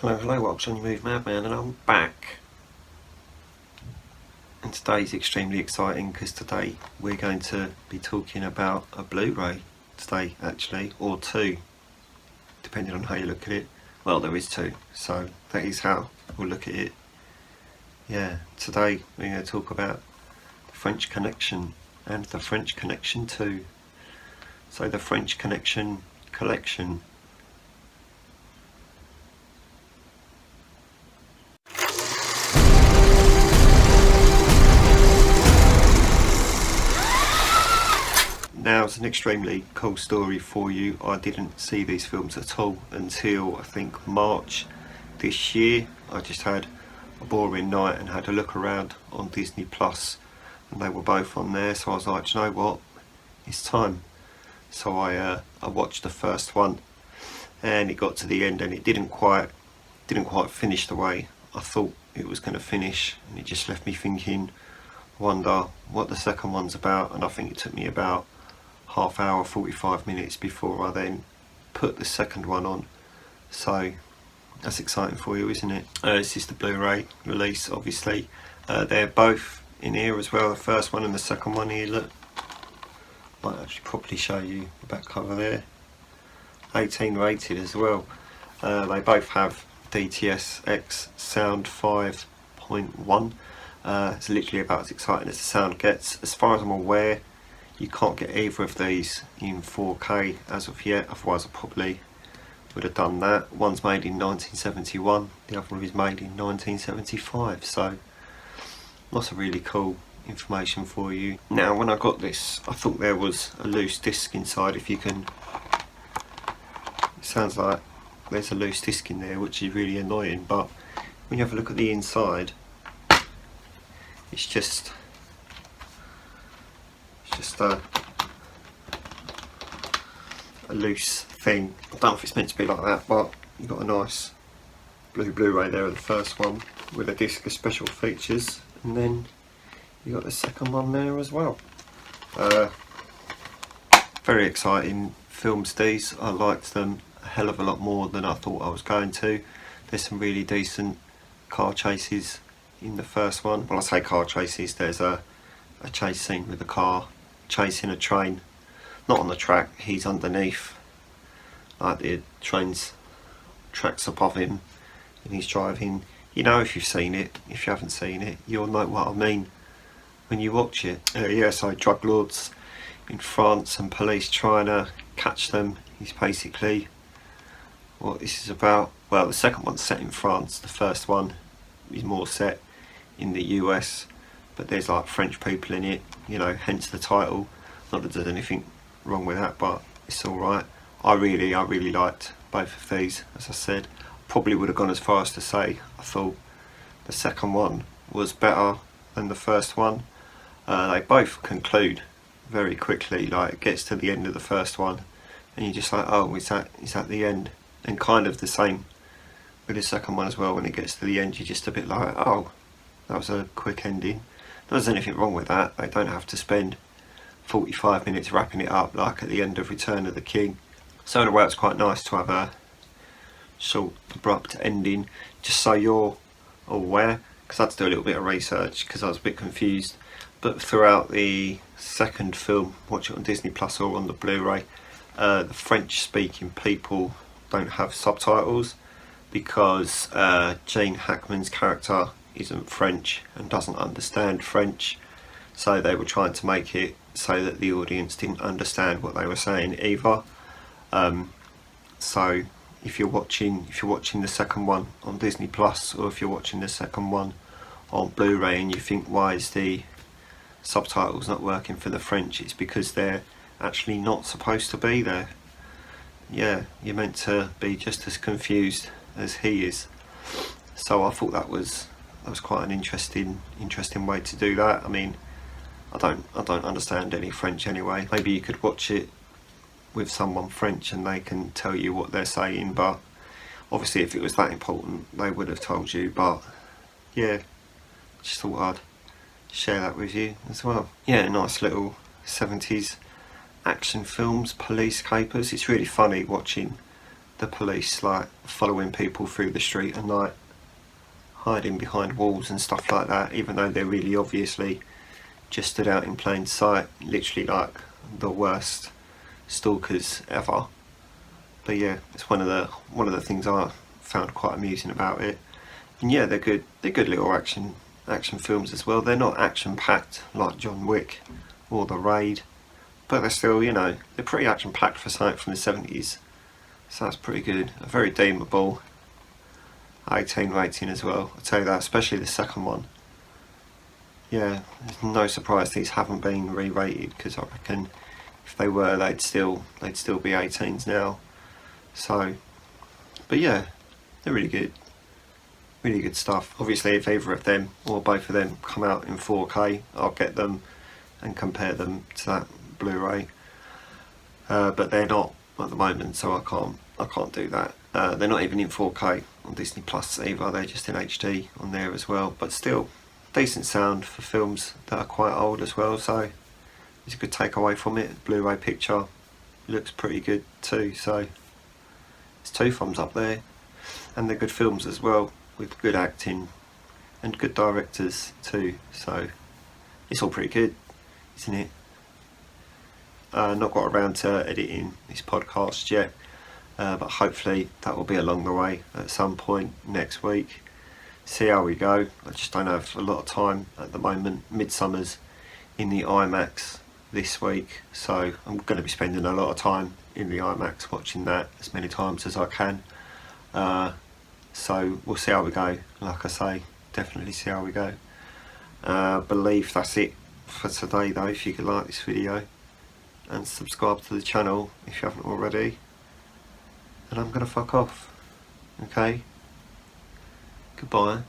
Hello, what's on your move, Madman, and I'm back. And today's extremely exciting because today we're going to be talking about a Blu-ray today, actually, or two, depending on how you look at it. Well, there is two, so that is how we'll look at it. Yeah, today we're going to talk about the French Connection and the French Connection 2. So the French Connection collection. Now, it's an extremely cool story for you. I didn't see these films at all until I think March this year. I just had a boring night and had a look around on Disney Plus, and they were both on there, so I was like, do you know what, it's time. So I watched the first one, and it got to the end and it didn't quite finish the way I thought it was going to finish, and it just left me thinking, wonder what the second one's about. And I think it took me about half hour, 45 minutes before I then put the second one on. So that's exciting for you, isn't it? This is the Blu-ray release, obviously. They're both in here as well, the first one and the second one here. Look, might actually probably show you the back cover there. 18 rated as well. They both have DTS-X sound 5.1. It's literally about as exciting as the sound gets. As far as I'm aware, you can't get either of these in 4K as of yet, otherwise I probably would have done that. One's made in 1971, the other one is made in 1975, so lots of really cool information for you. Now, when I got this, I thought there was a loose disc inside. If you can, it sounds like there's a loose disc in there, which is really annoying, but when you have a look at the inside, it's just a loose thing. I don't know if it's meant to be like that, but you've got a nice blue Blu-ray there of the first one with a disc of special features, and then you got the second one there as well. Very exciting films these. I liked them a hell of a lot more than I thought I was going to. There's some really decent car chases in the first one. When I say car chases, there's a chase scene with a car chasing a train, not on the track, he's underneath, like the train's tracks above him and he's driving. You know, if you've seen it, if you haven't seen it, you'll know what I mean when you watch it. Yeah, so drug lords in France and police trying to catch them is basically what this is about. Well, the second one's set in France, the first one is more set in the US, but there's like French people in it, you know, hence the title. Not that there's anything wrong with that, but it's alright. I really liked both of these. As I said, probably would have gone as far as to say I thought the second one was better than the first one. They both conclude very quickly, like it gets to the end of the first one and you're just like, oh, is that the end? And kind of the same with the second one as well. When it gets to the end, you're just a bit like, oh, that was a quick ending. There's anything wrong with that. They don't have to spend 45 minutes wrapping it up like at the end of Return of the King. So in a way, it's quite nice to have a short, abrupt ending, just so you're aware, because I had to do a little bit of research because I was a bit confused. But throughout the second film, watch it on Disney Plus or on the Blu-ray, the French-speaking people don't have subtitles because Gene Hackman's character isn't French and doesn't understand French, so they were trying to make it so that the audience didn't understand what they were saying either. So if you're watching the second one on Disney Plus, or if you're watching the second one on Blu-ray and you think, why is the subtitles not working for the French, it's because they're actually not supposed to be there. Yeah, you're meant to be just as confused as he is. So I thought that was quite an interesting way to do that. I mean, I don't understand any French anyway. Maybe you could watch it with someone French and they can tell you what they're saying, but obviously if it was that important they would have told you. But yeah, just thought I'd share that with you as well. Yeah, nice little 70s action films, police capers. It's really funny watching the police like following people through the street at night, hiding behind walls and stuff like that, even though they're really obviously just stood out in plain sight, literally like the worst stalkers ever. But yeah, it's one of the things I found quite amusing about it. And yeah, they're good little action films as well. They're not action packed like John Wick or The Raid, but they're still, you know, they're pretty action packed for something from the 70s. So that's pretty good. A very deemable 18 rating as well. I'll tell you that, especially the second one. Yeah, there's no surprise these haven't been re-rated, because I reckon if they were, they'd still be 18s now. So, but yeah, they're really good stuff. Obviously, if either of them or both of them come out in 4K, I'll get them and compare them to that Blu-ray. But they're not at the moment, so I can't do that. They're not even in 4K on Disney Plus either. They're just in HD on there as well. But still, decent sound for films that are quite old as well. So it's a good takeaway from it. Blu-ray picture looks pretty good too. So it's 2 thumbs up there, and they're good films as well, with good acting and good directors too. So it's all pretty good, isn't it? Not got around to editing this podcast yet, but hopefully that will be along the way at some point next week. See how we go. I just don't have a lot of time at the moment. Midsummer's in the IMAX this week, so I'm going to be spending a lot of time in the IMAX watching that as many times as I can. So we'll see how we go. Like I say, definitely see how we go. Believe that's it for today though. If you could like this video and subscribe to the channel if you haven't already, and I'm gonna fuck off. Okay, goodbye.